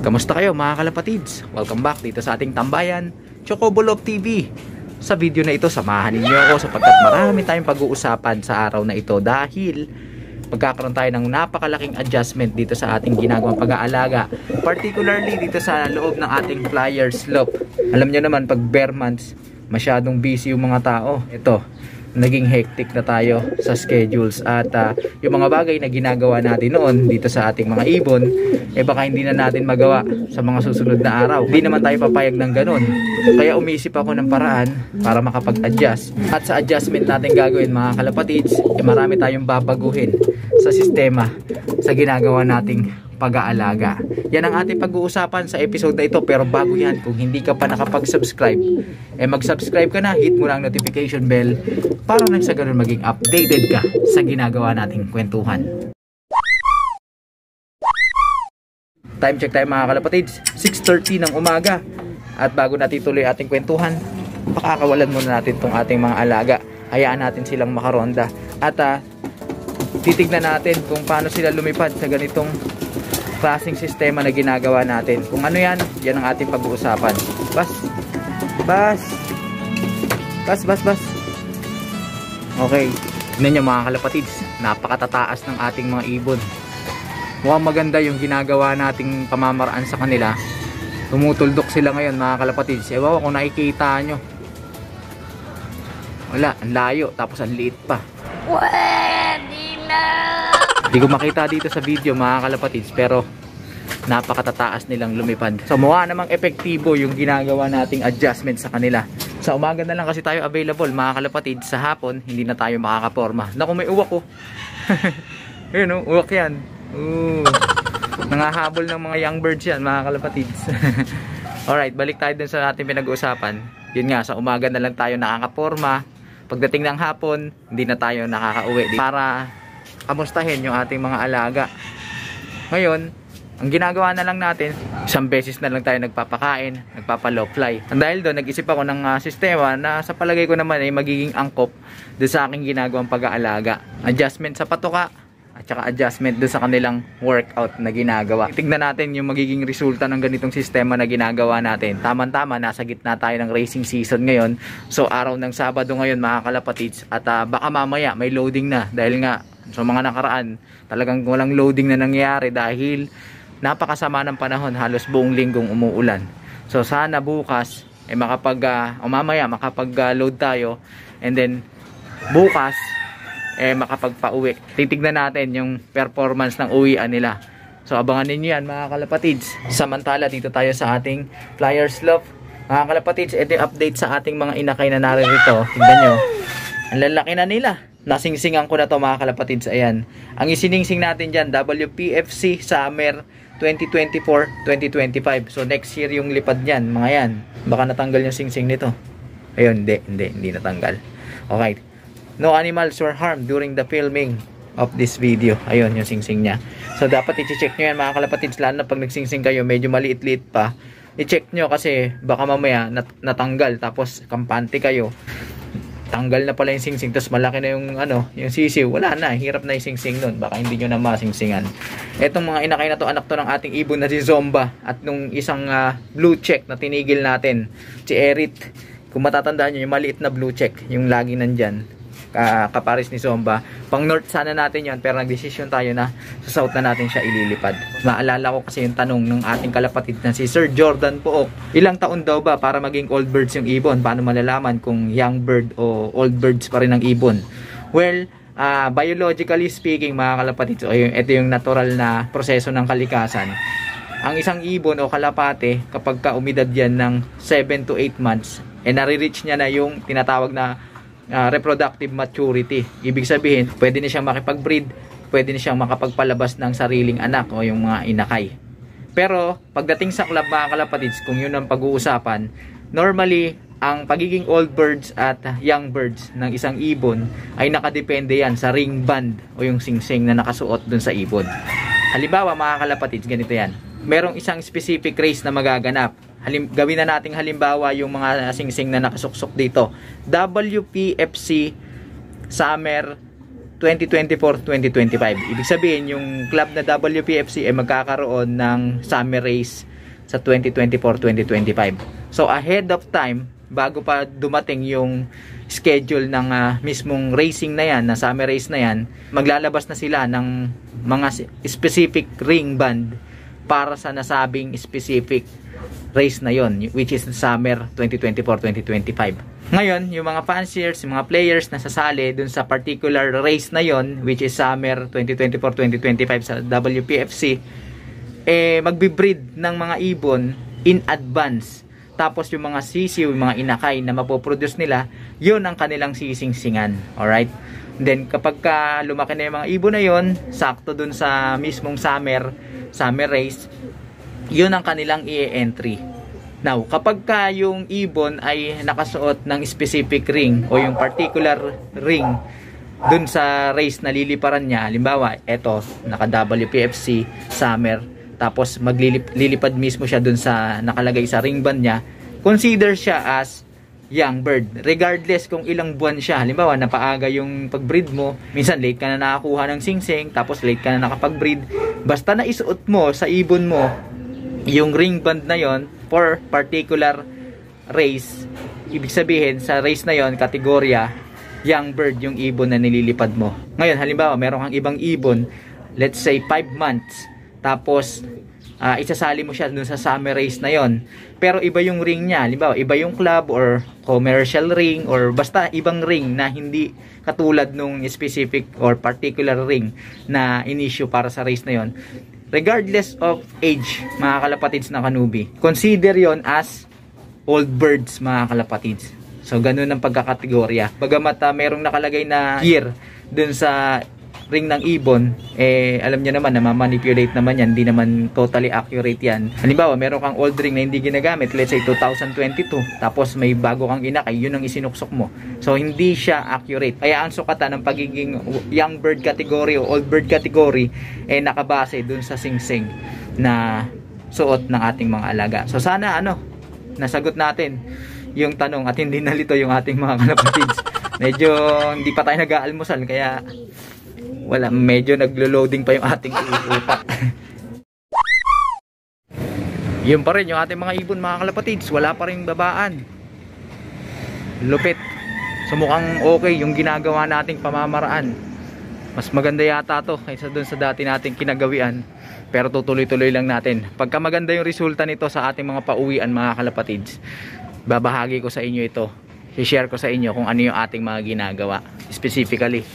Kamusta kayo mga kalapatids? Welcome back dito sa ating tambayan, Chocobolob TV. Sa video na ito, samahan ninyo ako sapagkat marami tayong pag-uusapan sa araw na ito dahil magkakaroon tayo ng napakalaking adjustment dito sa ating ginagawang pag-aalaga, particularly dito sa loob ng ating flyer slope. Alam nyo naman, pag bare months, masyadong busy yung mga tao. Ito, naging hectic na tayo sa schedules at yung mga bagay na ginagawa natin noon dito sa ating mga ibon, baka hindi na natin magawa sa mga susunod na araw. Hindi naman tayo papayag ng ganun, kaya umiisip ako ng paraan para makapag-adjust. At sa adjustment natin gagawin mga kalapatids, marami tayong babaguhin sa sistema sa ginagawa nating pag-aalaga. Yan ang ating pag-uusapan sa episode na ito. Pero bago yan, kung hindi ka pa nakapag-subscribe, mag-subscribe ka na, hit mo lang notification bell para nang sa ganun maging updated ka sa ginagawa nating kwentuhan. Time check tayo mga kalapatids, 6:30 ng umaga. At bago natin tuloy ating kwentuhan, pakakawalan muna natin tong ating mga alaga. Hayaan natin silang makaronda at titignan natin kung paano sila lumipad sa ganitong klaseng sistema na ginagawa natin. Kung ano yan, yan ang ating pag-uusapan. Bas. Okay. Tignan nyo mga kalapatids, napakatataas ng ating mga ibon. Mukhang maganda yung ginagawa nating pamamaraan sa kanila. Tumutuldok sila ngayon mga kalapatids. Ewan ko kung nakikita nyo. Wala, ang layo. Tapos ang liit pa. Pwede na! Hindi ko makita dito sa video mga kalapatids, pero napakatataas nilang lumipad. So mukha namang epektibo yung ginagawa nating adjustment sa kanila. Sa umaga na lang kasi tayo available mga kalapatids. Sa hapon hindi na tayo makakaporma. Naku, may uwak ko. Yun o, uwak yan. Nangahabol ng mga young birds yan mga kalapatids. Alright, balik tayo dun sa ating pinag-uusapan. Yun nga, sa umaga na lang tayo nakakaporma. Pagdating ng hapon, hindi na tayo nakakauwi para kamustahin yung ating mga alaga. Ngayon, ang ginagawa na lang natin, isang beses na lang tayo nagpapakain, nagpapa-low fly. Dahil doon, nag-isip ako ng sistema na sa palagay ko naman ay magiging angkop doon sa aking ginagawang pag-aalaga. Adjustment sa patuka at saka adjustment doon sa kanilang workout na ginagawa. Tignan natin yung magiging resulta ng ganitong sistema na ginagawa natin. Tama-tama, nasa gitna tayo ng racing season ngayon. So araw ng Sabado ngayon mga kalapatids, at baka mamaya may loading na dahil nga so mga nakaraan talagang walang loading na nangyayari dahil napakasama ng panahon, halos buong linggong umuulan. So sana bukas mamaya makapag-load tayo, and then bukas makapagpa-uwi. Titignan natin yung performance ng uwian nila. So abangan ninyo yan mga kalapatids. Samantala dito tayo sa ating flyer slope mga kalapatids. Ito yung update sa ating mga inakay na naririto. Tingnan nyo, ang lalaki na nila. Nasingsingan ko na to mga kalapatids. Ayan, ang isiningsing natin dyan, WPFC Summer 2024-2025. So next year yung lipad nyan mga yan. Baka natanggal yung singsing nito. Ayun, hindi natanggal. Okay, no animals were harmed during the filming of this video. Ayun yung singsing nya. So dapat i-check nyo yan mga kalapatids, lalo na pag nagsingsing kayo medyo maliit-liit pa. I-check nyo kasi baka mamaya natanggal tapos kampante kayo, tanggal na pala yung singsing, tapos malaki na yung yung sisiw, wala na, hirap na yung singsing nun, baka hindi nyo na masingsingan. Etong mga inakay na to, anak to ng ating ibon na si Zomba at nung isang blue check na tinigil natin, si Erit. Kung matatandaan nyo, yung maliit na blue check, yung lagi nandyan, kapares ni Zomba. Pang north sana natin yon, pero nagdesisyon tayo na sa south na natin siya ililipad. Maalala ko kasi yung tanong ng ating kalapatid na si Sir Jordan Pook, ilang taon daw ba para maging old birds yung ibon? Paano malalaman kung young bird o old birds pa rin ang ibon? Well, biologically speaking mga kalapatid, so ito yung natural na proseso ng kalikasan. Ang isang ibon o kalapate, kapag umidad yan ng 7 to 8 months, nare-reach niya na yung tinatawag na reproductive maturity. Ibig sabihin, pwede na siyang makipag-breed, pwede na siyang makapagpalabas ng sariling anak o yung mga inakay. Pero pagdating sa club mga kalapatids, kung yun ang pag-uusapan, normally ang pagiging old birds at young birds ng isang ibon ay nakadepende yan sa ring band o yung singsing na nakasuot dun sa ibon. Halimbawa mga kalapatids, ganito yan. Merong isang specific race na magaganap. Gawin na nating halimbawa yung mga singsing na nakasuksok dito. WPFC Summer 2024-2025. Ibig sabihin yung club na WPFC ay magkakaroon ng summer race sa 2024-2025. So ahead of time, bago pa dumating yung schedule ng mismong racing na yan, na summer race na yan, maglalabas na sila ng mga specific ring band para sa nasabing specific race na yon, which is summer 2024-2025. Ngayon, yung mga fanciers, yung mga players na sasali dun sa particular race na yon, which is summer 2024-2025 sa WPFC, magbe-breed ng mga ibon in advance. Tapos yung mga sisiw, yung mga inakay na mapoproduce nila, yun ang kanilang sising-singan. Alright? Then kapag lumaki na yung mga ibon na yun, sakto dun sa mismong summer race, yun ang kanilang i-entry. Now, kapag yung ibon ay nakasuot ng specific ring o yung particular ring dun sa race na liliparan niya, halimbawa, eto, naka WPFC summer, tapos maglilipad mismo siya dun sa nakalagay sa ring band niya, consider siya as young bird. Regardless kung ilang buwan siya. Halimbawa, napaaga yung pag-breed mo, minsan late ka na nakakuha ng singsing, tapos late ka na nakapag-breed. Basta na isuot mo sa ibon mo yung ring band na yon for particular race, ibig sabihin sa race na yon, kategorya young bird yung ibon na nililipad mo. Ngayon, halimbawa, meron kang ibang ibon, let's say 5 months, tapos isasali mo siya dun sa summer race na yon, pero iba yung ring niya, halimbawa iba yung club or commercial ring or basta ibang ring na hindi katulad nung specific or particular ring na in-issue para sa race na yon. Regardless of age, mga kalapatids na kanubi, consider yon as old birds, mga kalapatids. So ganun ang pagkakategorya. Bagamat merong nakalagay na year dun sa ring ng ibon, alam niyo naman na ma-manipulate naman yan, hindi naman totally accurate yan. Halimbawa, meron kang old ring na hindi ginagamit, let's say 2022, tapos may bago kang inakay, yun ang isinuksok mo. So hindi siya accurate. Kaya ang sukatan ng pagiging young bird category o old bird category nakabase dun sa singsing na suot ng ating mga alaga. So sana nasagot natin yung tanong at hindi nalito yung ating mga kalapatids. Medyo hindi pa tayo nag-aalmusal, kaya medyo naglo-loading pa yung ating utak. Yun pa rin yung ating mga ibon, mga kalapatids, wala pa rin babaan. Lupit. So mukhang okay yung ginagawa nating pamamaraan. Mas maganda yata to kaysa dun sa dati nating kinagawian. Pero tutuloy-tuloy lang natin. Pagka maganda yung resulta nito sa ating mga pauwian, mga kalapatids, babahagi ko sa inyo ito. I-share ko sa inyo kung ano yung ating mga ginagawa specifically.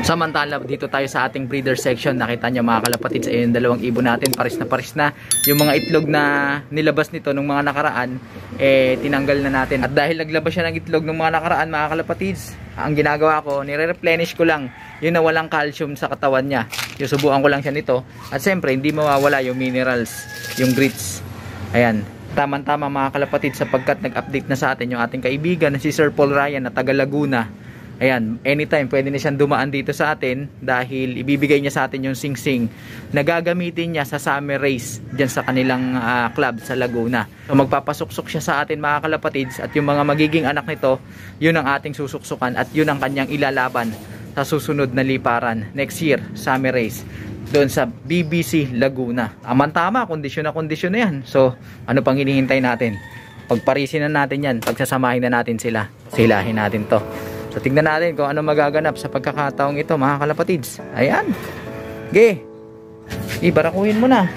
Samantala, dito tayo sa ating breeder section. Nakita nyo, mga kalapatids, ayun, dalawang ibon natin, paris na. Yung mga itlog na nilabas nito nung mga nakaraan, tinanggal na natin. At dahil naglabas siya ng itlog nung mga nakaraan, mga kalapatids, ang ginagawa ko, nire-replenish ko lang yung nawalang calcium sa katawan niya. Yung subukan ko lang siya nito. At siyempre, hindi mawawala yung minerals, yung grits. Ayan. Tama-tama, mga kalapatid, sapagkat nag-update na sa atin yung ating kaibigan na si Sir Paul Ryan na taga Laguna. Ayan, anytime pwede na siyang dumaan dito sa atin dahil ibibigay niya sa atin yung singsing na gagamitin niya sa summer race dyan sa kanilang club sa Laguna. So magpapasuksok siya sa atin, mga kalapatids, at yung mga magiging anak nito, yun ang ating susuksukan at yun ang kanyang ilalaban sa susunod na liparan next year, summer race doon sa BBC Laguna. Tama, kondisyon na yan. So ano pang hinihintay natin? Pagparisin na natin yan, pagsasamahin na natin sila, silahin natin to. So tignan natin kung ano magaganap sa pagkakataong ito, mga kalapatids. Ayan, ibarakuhin mo na.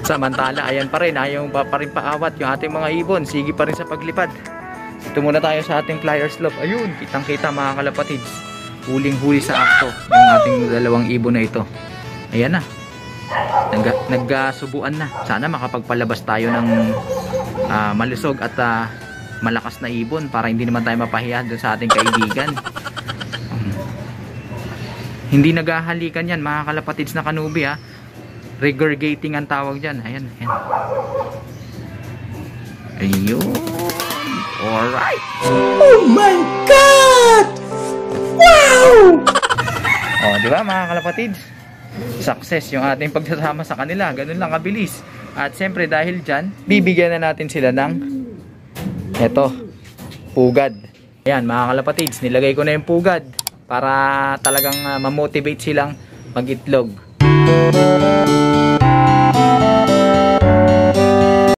Samantala, ayan pa rin, ayaw pa rin paawat yung ating mga ibon, sige pa rin sa paglipad. Ito muna tayo sa ating flyer slope. Ayun, kitang kita, mga kalapatids, huling huli sa akto yung ating dalawang ibon na ito. Ayan na, nagsubuan na. Sana makapagpalabas tayo ng malusog at malakas na ibon para hindi naman tayo mapahiya doon sa ating kaibigan. Hindi naghahalikan yan, mga kalapatids na kanubi, ha. Regurgitating ang tawag dyan. Ayan. Ayun. Alright. Oh my God! Wow! Diba, mga kalapatids? Success yung ating pagsasama sa kanila. Ganun lang kabilis. At siyempre dahil dyan, bibigyan na natin sila ng pugad. Ayan, mga kalapatids, nilagay ko na yung pugad para talagang ma-motivate silang mag-itlog.